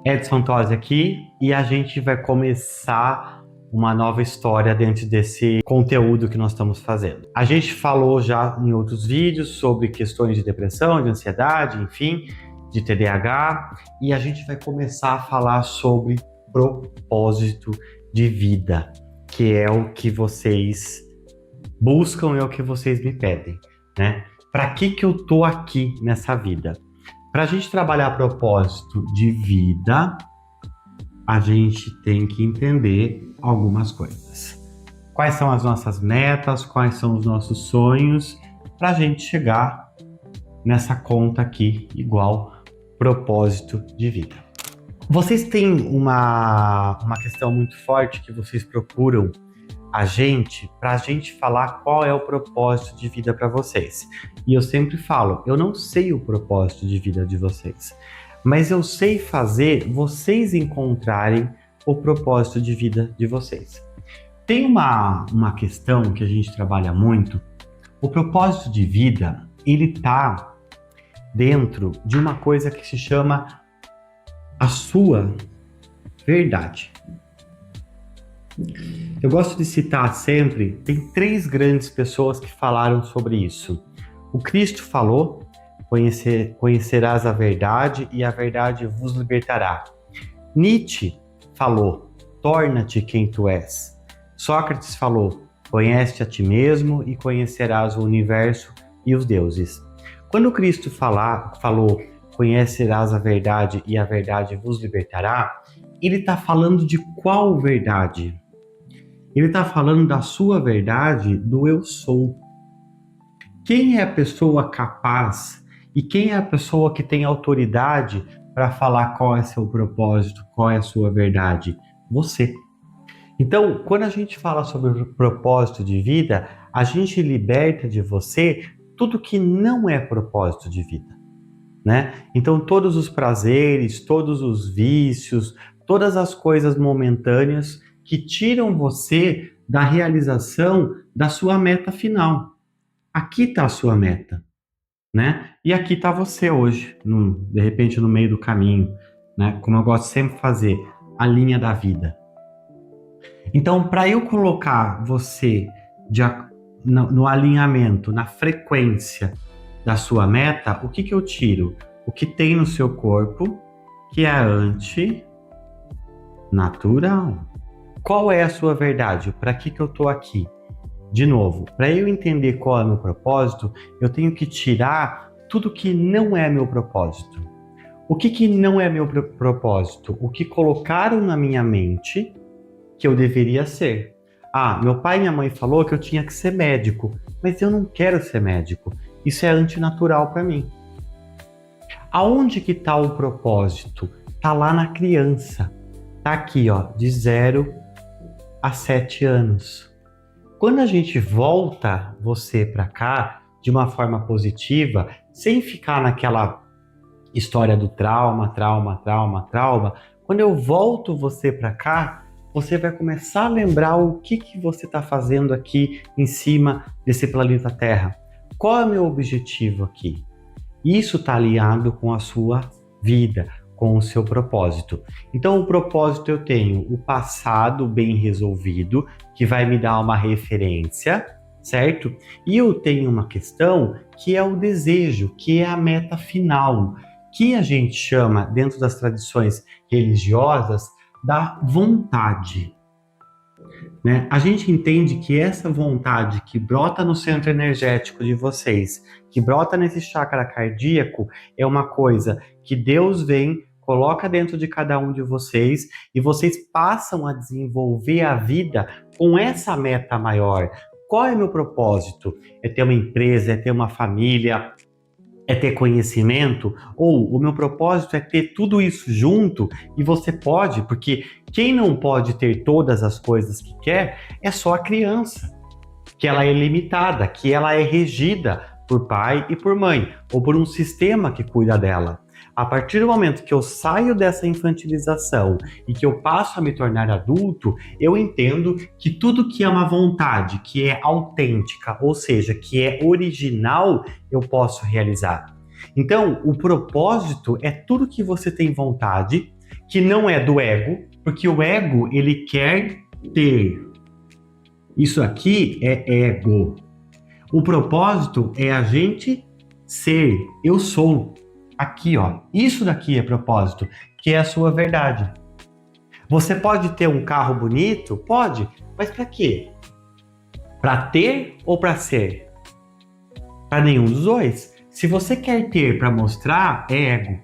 Edson Tosi aqui e a gente vai começar uma nova história dentro desse conteúdo que nós estamos fazendo. A gente falou já em outros vídeos sobre questões de depressão, de ansiedade, enfim, de TDAH, e a gente vai começar a falar sobre propósito de vida, que é o que vocês buscam e é o que vocês me pedem, né? Para que eu tô aqui nessa vida? Para a gente trabalhar propósito de vida, a gente tem que entender algumas coisas. Quais são as nossas metas, quais são os nossos sonhos, para a gente chegar nessa conta aqui, igual propósito de vida. Vocês têm uma questão muito forte que vocês procuram a gente para a gente falar qual é o propósito de vida para vocês. E eu sempre falo, eu não sei o propósito de vida de vocês, mas eu sei fazer vocês encontrarem o propósito de vida de vocês. Tem uma questão que a gente trabalha muito. O propósito de vida, ele está dentro de uma coisa que se chama a sua verdade. Eu gosto de citar sempre, tem 3 grandes pessoas que falaram sobre isso. O Cristo falou, conhecerás a verdade e a verdade vos libertará. Nietzsche falou, torna-te quem tu és. Sócrates falou, conhece a ti mesmo e conhecerás o universo e os deuses. Quando o Cristo falou, conhecerás a verdade e a verdade vos libertará, ele está falando de qual verdade? Ele está falando da sua verdade, do eu sou. Quem é a pessoa capaz e quem é a pessoa que tem autoridade para falar qual é seu propósito, qual é a sua verdade? Você. Então, quando a gente fala sobre o propósito de vida, a gente liberta de você tudo que não é propósito de vida, né? Então, todos os prazeres, todos os vícios, todas as coisas momentâneas que tiram você da realização da sua meta final. Aqui está a sua meta, né? E aqui está você hoje, de repente no meio do caminho, né? Como eu gosto sempre de fazer, a linha da vida. Então, para eu colocar você no alinhamento, na frequência da sua meta, o que eu tiro? O que tem no seu corpo, que é antinatural. Qual é a sua verdade? Para que eu estou aqui? De novo, para eu entender qual é o meu propósito, eu tenho que tirar tudo que não é meu propósito. O que não é meu propósito? O que colocaram na minha mente que eu deveria ser. Ah, meu pai e minha mãe falou que eu tinha que ser médico, mas eu não quero ser médico. Isso é antinatural para mim. Aonde que está o propósito? Está lá na criança. Está aqui, ó, de 0 a 7 anos. Quando a gente volta você para cá de uma forma positiva, sem ficar naquela história do trauma, quando eu volto você para cá, você vai começar a lembrar o que você está fazendo aqui em cima desse planeta Terra. Qual é o meu objetivo aqui? Isso está alinhado com a sua vida, com o seu propósito. Então, o propósito eu tenho o passado bem resolvido, que vai me dar uma referência, certo? E eu tenho uma questão que é o desejo, que é a meta final, que a gente chama, dentro das tradições religiosas, da vontade. Né? A gente entende que essa vontade que brota no centro energético de vocês, que brota nesse chakra cardíaco, é uma coisa que Deus vem, coloca dentro de cada um de vocês e vocês passam a desenvolver a vida com essa meta maior. Qual é o meu propósito? É ter uma empresa, é ter uma família, é ter conhecimento, ou o meu propósito é ter tudo isso junto e você pode, porque quem não pode ter todas as coisas que quer é só a criança, que ela é limitada, que ela é regida por pai e por mãe, ou por um sistema que cuida dela. A partir do momento que eu saio dessa infantilização e que eu passo a me tornar adulto, eu entendo que tudo que é uma vontade, que é autêntica, ou seja, que é original, eu posso realizar. Então, o propósito é tudo que você tem vontade, que não é do ego, porque o ego, ele quer ter. Isso aqui é ego. O propósito é a gente ser. Eu sou. Aqui, ó. Isso daqui é propósito, que é a sua verdade. Você pode ter um carro bonito? Pode. Mas para quê? Para ter ou para ser? Para nenhum dos dois. Se você quer ter para mostrar, é ego.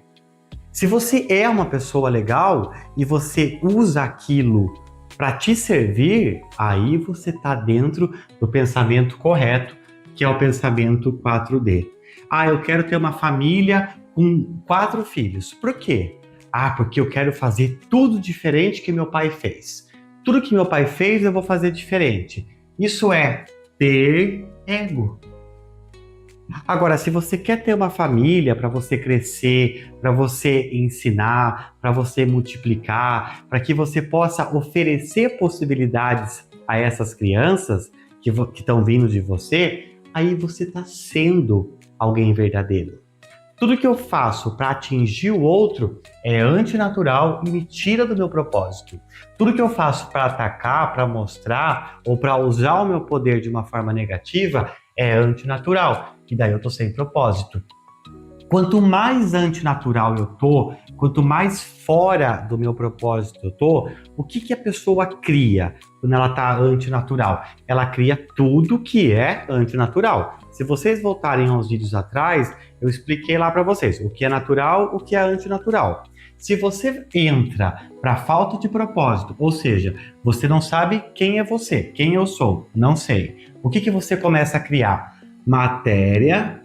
Se você é uma pessoa legal e você usa aquilo para te servir, aí você está dentro do pensamento correto, que é o pensamento 4D. Ah, eu quero ter uma família com 4 filhos. Por quê? Ah, porque eu quero fazer tudo diferente que meu pai fez. Tudo que meu pai fez eu vou fazer diferente. Isso é ter ego. Agora, se você quer ter uma família para você crescer, para você ensinar, para você multiplicar, para que você possa oferecer possibilidades a essas crianças que estão vindo de você, aí você está sendo alguém verdadeiro. Tudo que eu faço para atingir o outro é antinatural e me tira do meu propósito. Tudo que eu faço para atacar, para mostrar ou para usar o meu poder de uma forma negativa é antinatural. E daí eu tô sem propósito. Quanto mais antinatural eu tô, quanto mais fora do meu propósito eu tô, o que a pessoa cria quando ela tá antinatural? Ela cria tudo que é antinatural. Se vocês voltarem aos vídeos atrás, eu expliquei lá para vocês o que é natural, o que é antinatural. Se você entra para falta de propósito, ou seja, você não sabe quem é você, quem eu sou, não sei. O que você começa a criar? Matéria,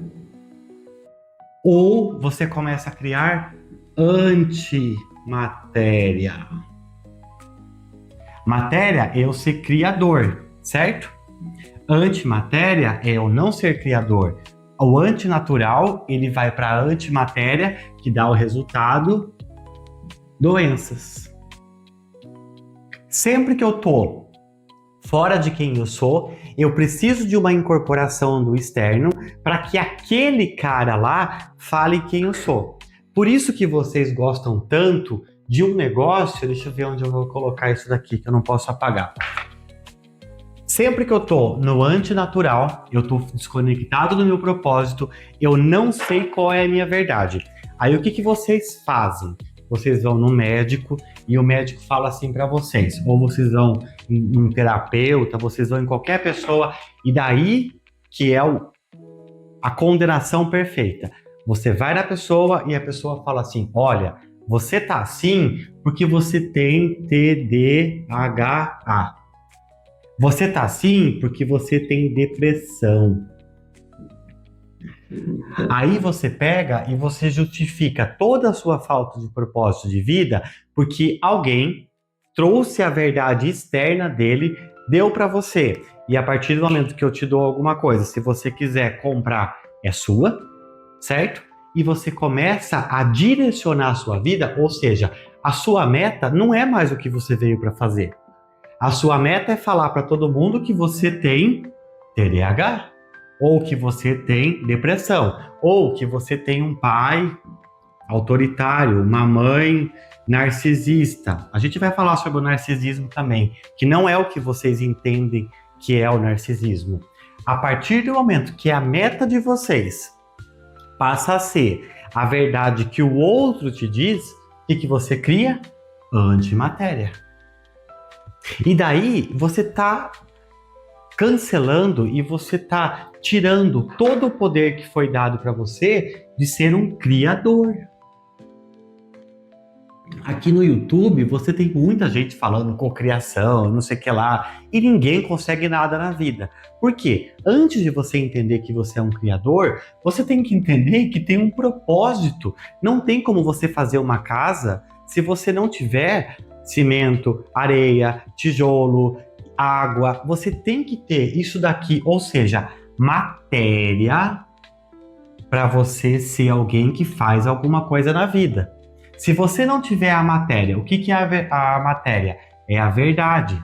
ou você começa a criar antimatéria. Matéria é eu ser criador, certo? Antimatéria é eu não ser criador. O antinatural, ele vai para a antimatéria, que dá o resultado doenças. Sempre que eu tô fora de quem eu sou, eu preciso de uma incorporação do externo para que aquele cara lá fale quem eu sou. Por isso que vocês gostam tanto de um negócio, deixa eu ver onde eu vou colocar isso daqui, que eu não posso apagar. Sempre que eu tô no antinatural, eu tô desconectado do meu propósito, eu não sei qual é a minha verdade. Aí o que vocês fazem? Vocês vão no médico e o médico fala assim para vocês, ou vocês vão em um terapeuta, vocês vão em qualquer pessoa, e daí que é a condenação perfeita. Você vai na pessoa e a pessoa fala assim, olha, você tá assim porque você tem TDAH. Você tá assim porque você tem depressão. Aí você pega e você justifica toda a sua falta de propósito de vida porque alguém trouxe a verdade externa dele, deu para você. E a partir do momento que eu te dou alguma coisa, se você quiser comprar, é sua, certo? E você começa a direcionar a sua vida, ou seja, a sua meta não é mais o que você veio para fazer. A sua meta é falar para todo mundo que você tem TDAH, ou que você tem depressão, ou que você tem um pai autoritário, uma mãe narcisista. A gente vai falar sobre o narcisismo também, que não é o que vocês entendem que é o narcisismo. A partir do momento que a meta de vocês passa a ser a verdade que o outro te diz, o que você cria? Antimatéria. E daí você está cancelando e você está tirando todo o poder que foi dado para você de ser um criador. Aqui no YouTube você tem muita gente falando cocriação, não sei o que lá, e ninguém consegue nada na vida. Por quê? Antes de você entender que você é um criador, você tem que entender que tem um propósito. Não tem como você fazer uma casa se você não tiver cimento, areia, tijolo, água. Você tem que ter isso daqui, ou seja, matéria, para você ser alguém que faz alguma coisa na vida. Se você não tiver a matéria, o que é a matéria? É a verdade.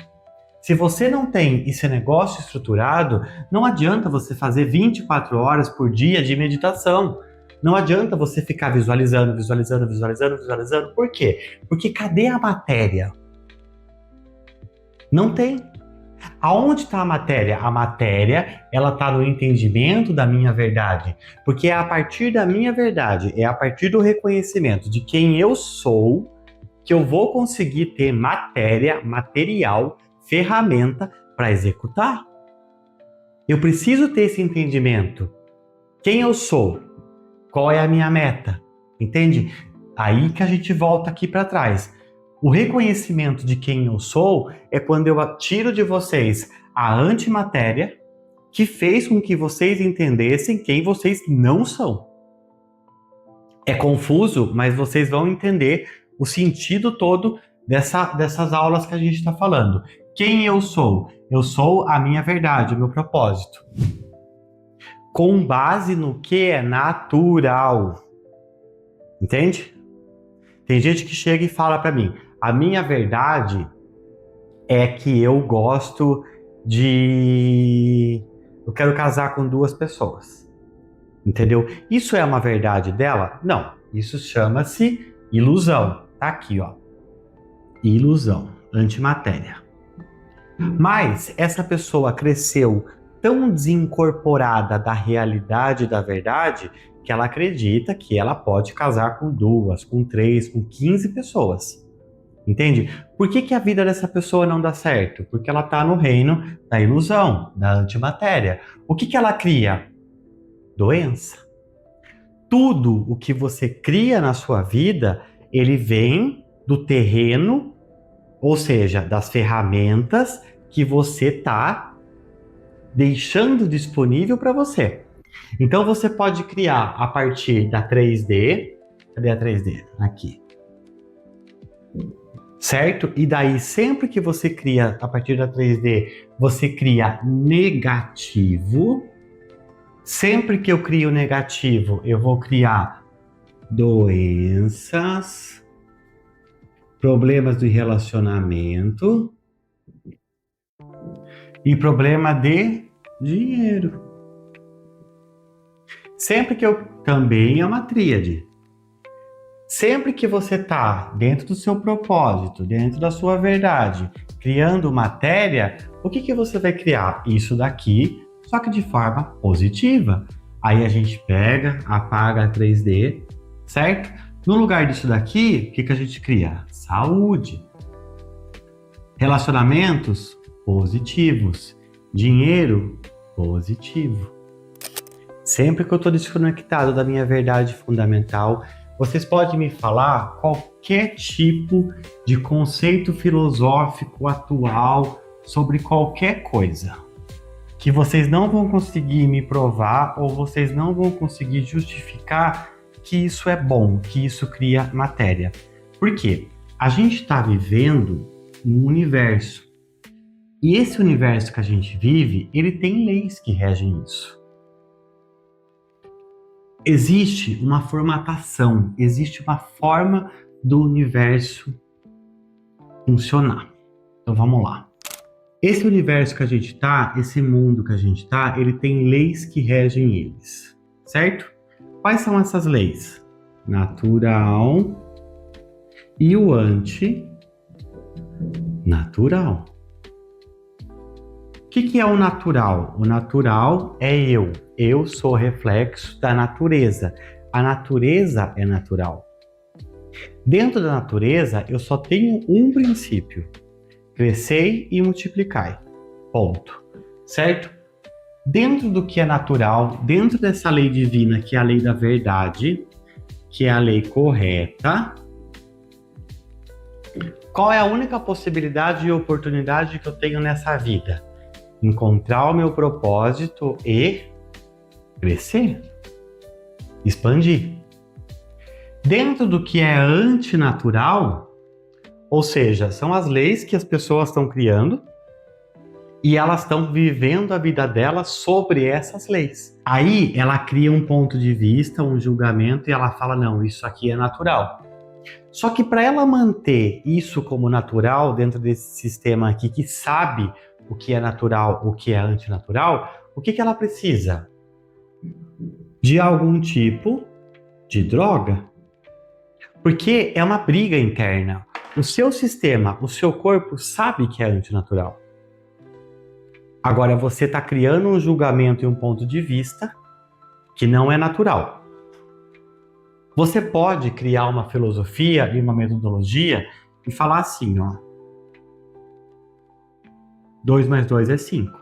Se você não tem esse negócio estruturado, não adianta você fazer 24 horas por dia de meditação. Não adianta você ficar visualizando, visualizando, visualizando, visualizando. Por quê? Porque cadê a matéria? Não tem. Aonde está a matéria? A matéria, ela está no entendimento da minha verdade. Porque é a partir da minha verdade, é a partir do reconhecimento de quem eu sou, que eu vou conseguir ter matéria, material, ferramenta para executar. Eu preciso ter esse entendimento. Quem eu sou? Qual é a minha meta? Entende? Aí que a gente volta aqui para trás. O reconhecimento de quem eu sou é quando eu tiro de vocês a antimatéria que fez com que vocês entendessem quem vocês não são. É confuso, mas vocês vão entender o sentido todo dessas aulas que a gente está falando. Quem eu sou? Eu sou a minha verdade, o meu propósito. Com base no que é natural. Entende? Tem gente que chega e fala para mim, a minha verdade é que eu gosto de... Eu quero casar com 2 pessoas. Entendeu? Isso é uma verdade dela? Não. Isso chama-se ilusão. Tá aqui, ó. Ilusão, antimatéria. Mas essa pessoa cresceu tão desincorporada da realidade da verdade que ela acredita que ela pode casar com 2, com 3, com 15 pessoas. Entende? Por que a vida dessa pessoa não dá certo? Porque ela está no reino da ilusão, da antimatéria. O que ela cria? Doença. Tudo o que você cria na sua vida, ele vem do terreno, ou seja, das ferramentas que você está deixando disponível para você. Então você pode criar a partir da 3D. Cadê a 3D? Aqui. Certo? E daí, sempre que você cria a partir da 3D, você cria negativo. Sempre que eu crio negativo, eu vou criar doenças, problemas de relacionamento e problema de dinheiro. Sempre que eu... Também é uma tríade. Sempre que você está dentro do seu propósito, dentro da sua verdade, criando matéria, o que você vai criar? Isso daqui, só que de forma positiva. Aí a gente pega, apaga a 3D, certo? No lugar disso daqui, o que a gente cria? Saúde. Relacionamentos positivos. Dinheiro positivo. Sempre que eu estou desconectado da minha verdade fundamental, vocês podem me falar qualquer tipo de conceito filosófico atual sobre qualquer coisa, que vocês não vão conseguir me provar ou vocês não vão conseguir justificar que isso é bom, que isso cria matéria. Por quê? A gente está vivendo um universo. E esse universo que a gente vive, ele tem leis que regem isso. Existe uma formatação, existe uma forma do universo funcionar. Então vamos lá. Esse universo que a gente está, esse mundo que a gente está, ele tem leis que regem eles, certo? Quais são essas leis? Natural e o antinatural. O que é o natural? O natural é eu. Eu sou reflexo da natureza. A natureza é natural. Dentro da natureza, eu só tenho um princípio. Crescei e multiplicai. Ponto. Certo? Dentro do que é natural, dentro dessa lei divina, que é a lei da verdade, que é a lei correta, qual é a única possibilidade e oportunidade que eu tenho nessa vida? Encontrar o meu propósito e crescer, expandir. Dentro do que é antinatural, ou seja, são as leis que as pessoas estão criando e elas estão vivendo a vida delas sobre essas leis. Aí ela cria um ponto de vista, um julgamento e ela fala, não, isso aqui é natural. Só que para ela manter isso como natural dentro desse sistema aqui que sabe o que é natural, o que é antinatural, o que ela precisa? De algum tipo de droga? Porque é uma briga interna. O seu sistema, o seu corpo sabe que é antinatural. Agora você está criando um julgamento e um ponto de vista que não é natural. Você pode criar uma filosofia e uma metodologia e falar assim, ó. 2 mais 2 é 5.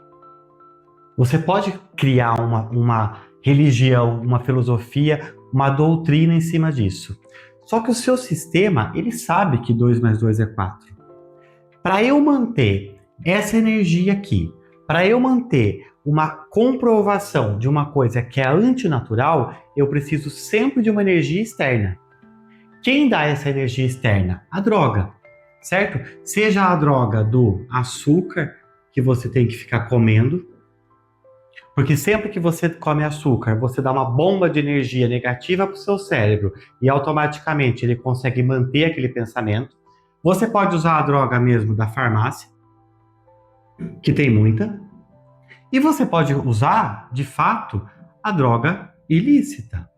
Você pode criar uma religião, uma filosofia, uma doutrina em cima disso. Só que o seu sistema, ele sabe que 2 mais 2 é 4. Para eu manter essa energia aqui, para eu manter uma comprovação de uma coisa que é antinatural, eu preciso sempre de uma energia externa. Quem dá essa energia externa? A droga, certo? Seja a droga do açúcar que você tem que ficar comendo, porque sempre que você come açúcar, você dá uma bomba de energia negativa para o seu cérebro e automaticamente ele consegue manter aquele pensamento. Você pode usar a droga mesmo da farmácia, que tem muita, e você pode usar, de fato, a droga ilícita.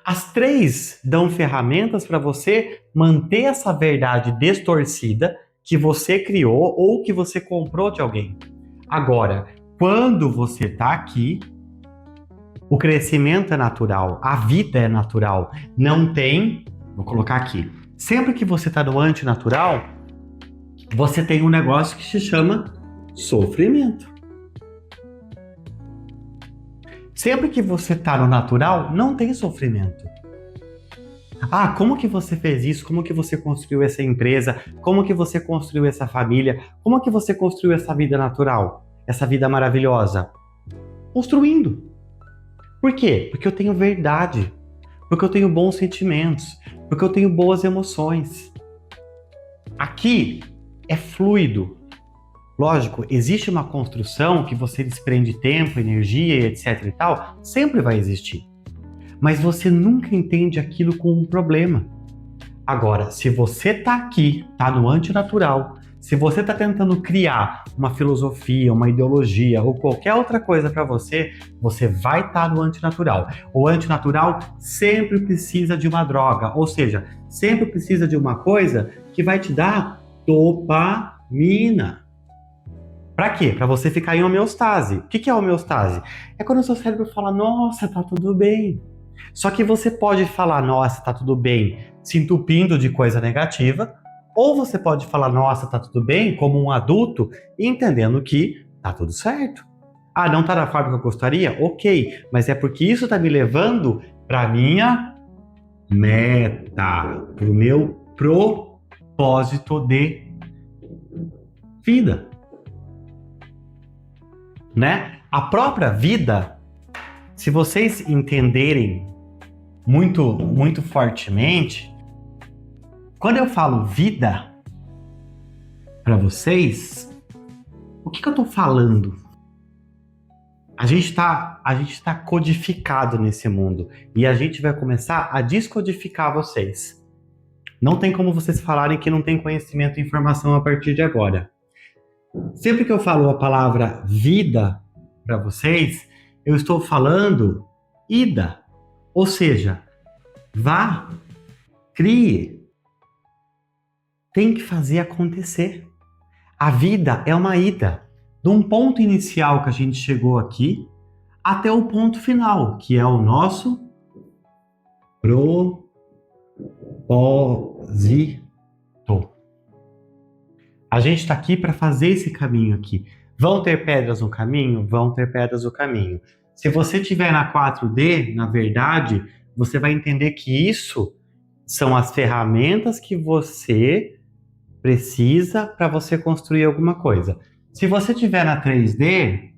As três dão ferramentas para você manter essa verdade distorcida que você criou ou que você comprou de alguém. Agora, quando você está aqui, o crescimento é natural, a vida é natural. Não tem, vou colocar aqui, sempre que você está no antinatural, você tem um negócio que se chama sofrimento. Sempre que você está no natural, não tem sofrimento. Ah, como que você fez isso? Como que você construiu essa empresa? Como que você construiu essa família? Como que você construiu essa vida natural? Essa vida maravilhosa? Construindo. Por quê? Porque eu tenho verdade. Porque eu tenho bons sentimentos. Porque eu tenho boas emoções. Aqui é fluido. Lógico, existe uma construção que você desprende tempo, energia e etc e tal, sempre vai existir. Mas você nunca entende aquilo como um problema. Agora, se você tá aqui, tá no antinatural, se você tá tentando criar uma filosofia, uma ideologia ou qualquer outra coisa para você, você vai estar no antinatural. O antinatural sempre precisa de uma droga, ou seja, sempre precisa de uma coisa que vai te dar dopamina. Para quê? Para você ficar em homeostase. O que é homeostase? É quando o seu cérebro fala, nossa, tá tudo bem. Só que você pode falar, nossa, tá tudo bem, se entupindo de coisa negativa, ou você pode falar, nossa, tá tudo bem, como um adulto, entendendo que tá tudo certo. Ah, não tá da forma que eu gostaria? Ok, mas é porque isso tá me levando para minha meta, para o meu propósito de vida. Né? A própria vida, se vocês entenderem muito fortemente, quando eu falo vida para vocês, o que eu estou falando? A gente tá codificado nesse mundo e a gente vai começar a descodificar vocês. Não tem como vocês falarem que não tem conhecimento e informação a partir de agora. Sempre que eu falo a palavra vida para vocês, eu estou falando ida. Ou seja, vá, crie. Tem que fazer acontecer. A vida é uma ida. De um ponto inicial que a gente chegou aqui, até o ponto final, que é o nosso propósito. A gente está aqui para fazer esse caminho aqui. Vão ter pedras no caminho? Vão ter pedras no caminho. Se você estiver na 4D, na verdade, você vai entender que isso são as ferramentas que você precisa para você construir alguma coisa. Se você estiver na 3D,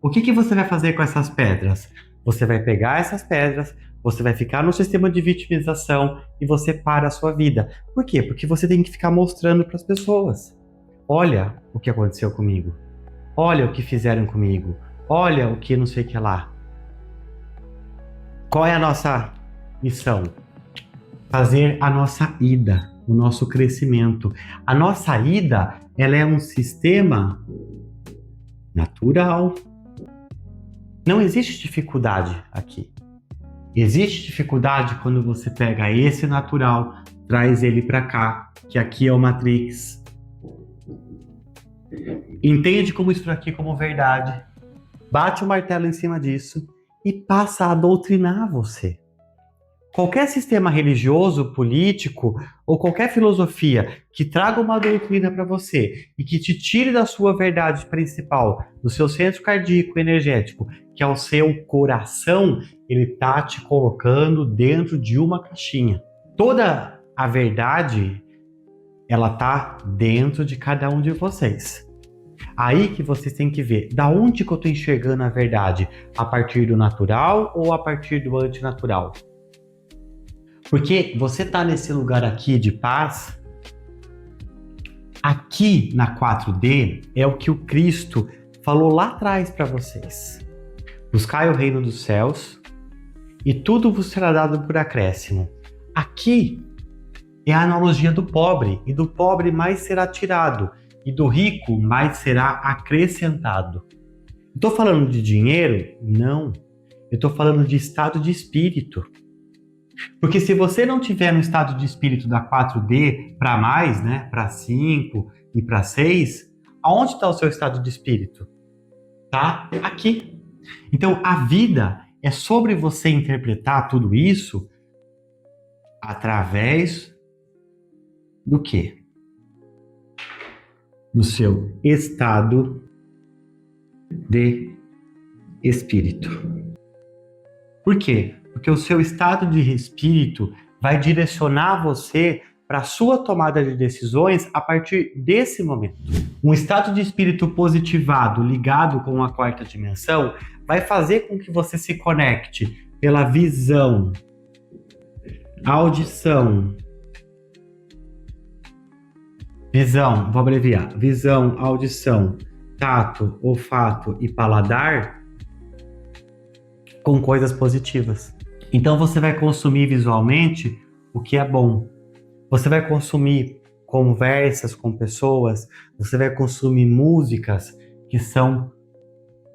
o que você vai fazer com essas pedras? Você vai pegar essas pedras, você vai ficar no sistema de vitimização e você para a sua vida. Por quê? Porque você tem que ficar mostrando para as pessoas. Olha o que aconteceu comigo. Olha o que fizeram comigo. Olha o que não sei o que lá. Qual é a nossa missão? Fazer a nossa ida, o nosso crescimento. A nossa ida, ela é um sistema natural. Não existe dificuldade aqui. Existe dificuldade quando você pega esse natural, traz ele para cá, que aqui é o Matrix. Entende como isso aqui como verdade, bate o martelo em cima disso e passa a doutrinar você. Qualquer sistema religioso, político ou qualquer filosofia que traga uma doutrina para você e que te tire da sua verdade principal, do seu centro cardíaco energético, que é o seu coração, ele tá te colocando dentro de uma caixinha. Toda a verdade, ela tá dentro de cada um de vocês. Aí que vocês têm que ver, da onde que eu tô enxergando a verdade? A partir do natural ou a partir do antinatural? Porque você tá nesse lugar aqui de paz, aqui na 4D é o que o Cristo falou lá atrás para vocês. Buscai o reino dos céus e tudo vos será dado por acréscimo. Aqui é a analogia do pobre, e do pobre mais será tirado, e do rico mais será acrescentado. Estou falando de dinheiro? Não. Eu estou falando de estado de espírito. Porque se você não tiver no estado de espírito da 4D para mais, né, para 5 e para 6, aonde está o seu estado de espírito? Tá aqui. Então a vida é sobre você interpretar tudo isso através do quê? Do seu estado de espírito. Por quê? Porque o seu estado de espírito vai direcionar você para a sua tomada de decisões a partir desse momento. Um estado de espírito positivado, ligado com a quarta dimensão, vai fazer com que você se conecte pela visão, audição, vou abreviar, visão, audição, tato, olfato e paladar com coisas positivas. Então você vai consumir visualmente o que é bom. Você vai consumir conversas com pessoas, você vai consumir músicas que são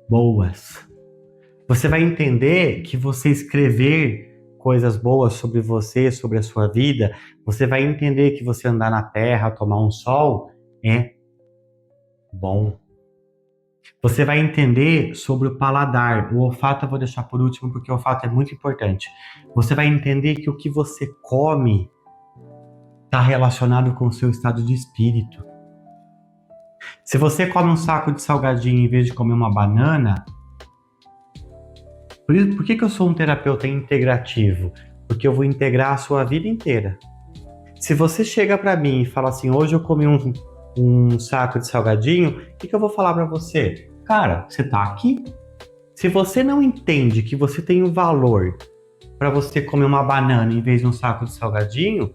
boas. Você vai entender que você escrever coisas boas sobre você, sobre a sua vida, você vai entender que você andar na terra, tomar um sol, é bom. Você vai entender sobre o paladar. O olfato eu vou deixar por último, porque o olfato é muito importante. Você vai entender que o que você come está relacionado com o seu estado de espírito. Se você come um saco de salgadinho em vez de comer uma banana, por que eu sou um terapeuta integrativo? Porque eu vou integrar a sua vida inteira. Se você chega para mim e fala assim, hoje eu comi um saco de salgadinho, o que eu vou falar para você? Cara, você tá aqui. Se você não entende que você tem um valor para você comer uma banana em vez de um saco de salgadinho,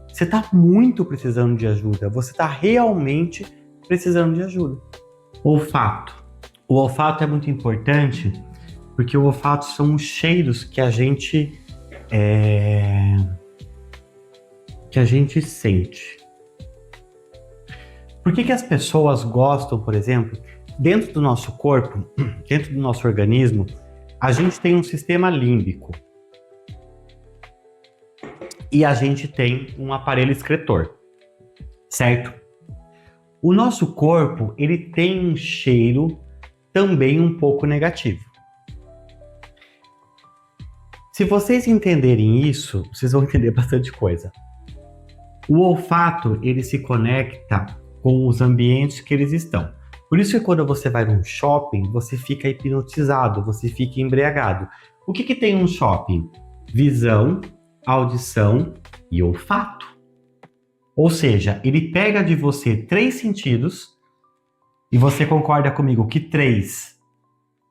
você tá muito precisando de ajuda. Você tá realmente precisando de ajuda. Olfato. O olfato é muito importante porque o olfato são os cheiros que a gente sente. Por que as pessoas gostam, por exemplo, dentro do nosso corpo, dentro do nosso organismo, a gente tem um sistema límbico e a gente tem um aparelho excretor, certo? O nosso corpo, ele tem um cheiro também um pouco negativo. Se vocês entenderem isso, vocês vão entender bastante coisa. O olfato, ele se conecta com os ambientes que eles estão. Por isso que quando você vai num shopping, você fica hipnotizado, você fica embriagado. O que tem um shopping? Visão, audição e olfato. Ou seja, ele pega de você 3 sentidos, e você concorda comigo que 3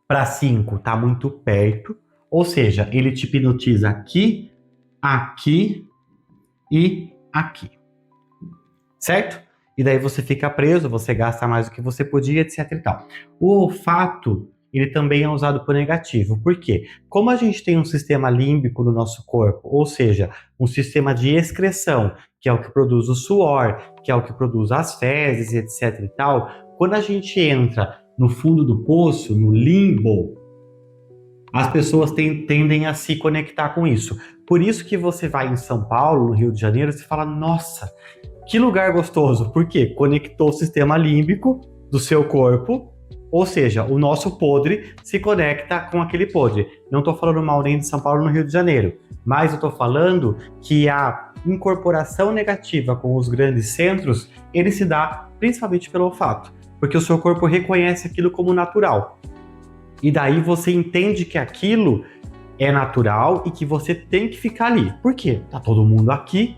para 5 está muito perto, ou seja, ele te hipnotiza aqui, aqui e aqui. Certo? E daí você fica preso, você gasta mais do que você podia, etc e tal. O olfato, ele também é usado por negativo. Por quê? Como a gente tem um sistema límbico no nosso corpo, ou seja, um sistema de excreção, que é o que produz o suor, que é o que produz as fezes, etc e tal, quando a gente entra no fundo do poço, no limbo, As pessoas tendem a se conectar com isso. Por isso que você vai em São Paulo, no Rio de Janeiro, você fala, nossa, que lugar gostoso. Por quê? Conectou o sistema límbico do seu corpo, ou seja, o nosso podre se conecta com aquele podre. Não estou falando mal nem de São Paulo, no Rio de Janeiro, mas eu estou falando que a incorporação negativa com os grandes centros, ele se dá principalmente pelo olfato, porque o seu corpo reconhece aquilo como natural. E daí você entende que aquilo é natural e que você tem que ficar ali. Por quê? Tá todo mundo aqui.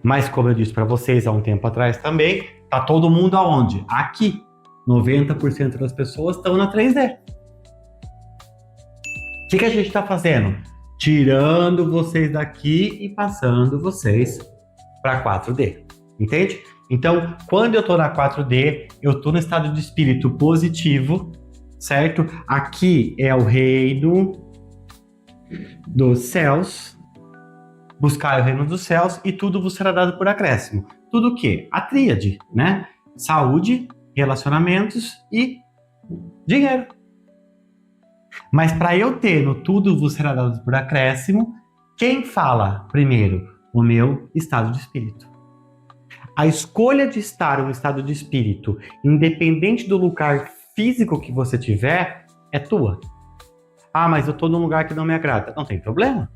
Mas como eu disse para vocês há um tempo atrás também, tá todo mundo aonde? Aqui. 90% das pessoas estão na 3D. O que a gente está fazendo? Tirando vocês daqui e passando vocês para 4D. Entende? Então, quando eu estou na 4D, eu estou no estado de espírito positivo, certo? Aqui é o reino dos céus. Buscar o reino dos céus e tudo vos será dado por acréscimo. Tudo o quê? A tríade, né? Saúde, relacionamentos e dinheiro. Mas para eu ter no tudo vos será dado por acréscimo, quem fala primeiro? O meu estado de espírito. A escolha de estar em um estado de espírito, independente do lugar físico que você tiver, é tua. Ah, mas eu estou num lugar que não me agrada. Não tem problema.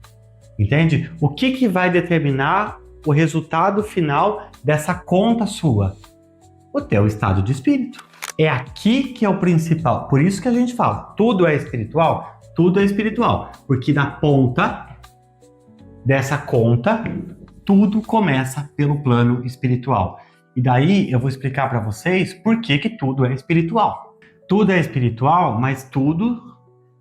Entende? O que vai determinar o resultado final dessa conta sua? O teu estado de espírito. É aqui que é o principal. Por isso que a gente fala, tudo é espiritual? Tudo é espiritual. Porque na ponta dessa conta, tudo começa pelo plano espiritual. E daí eu vou explicar para vocês por que tudo é espiritual. Tudo é espiritual, mas tudo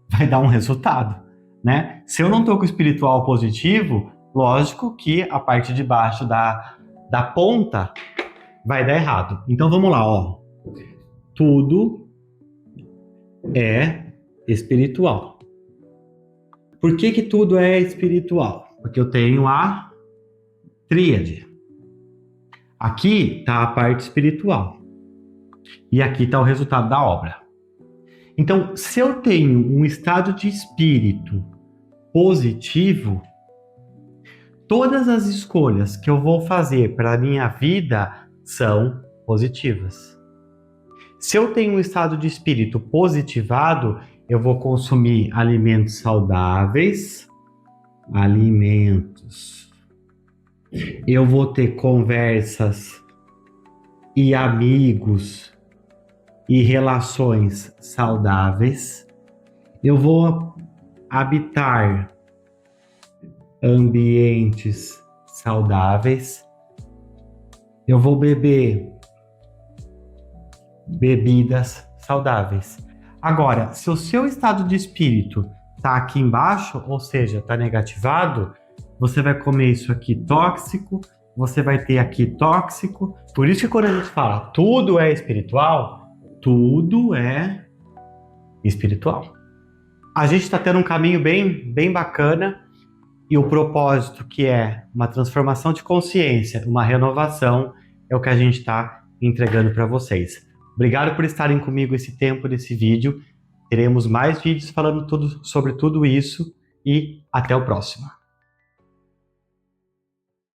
vai dar um resultado, né? Se eu não estou com o espiritual positivo, lógico que a parte de baixo da ponta vai dar errado. Então vamos lá, ó. Tudo é espiritual. Por que tudo é espiritual? Porque eu tenho a tríade. Aqui está a parte espiritual. E aqui está o resultado da obra. Então, se eu tenho um estado de espírito positivo, todas as escolhas que eu vou fazer para a minha vida são positivas. Se eu tenho um estado de espírito positivado, eu vou consumir alimentos saudáveis, eu vou ter conversas e amigos e relações saudáveis, eu vou habitar ambientes saudáveis, eu vou beber bebidas saudáveis. Agora, se o seu estado de espírito está aqui embaixo, ou seja, está negativado, você vai comer isso aqui tóxico, você vai ter aqui tóxico. Por isso que quando a gente fala tudo é espiritual, tudo é espiritual. A gente está tendo um caminho bem bacana e o propósito, que é uma transformação de consciência, uma renovação, é o que a gente está entregando para vocês. Obrigado por estarem comigo esse tempo desse vídeo. Teremos mais vídeos falando sobre tudo isso e até o próximo.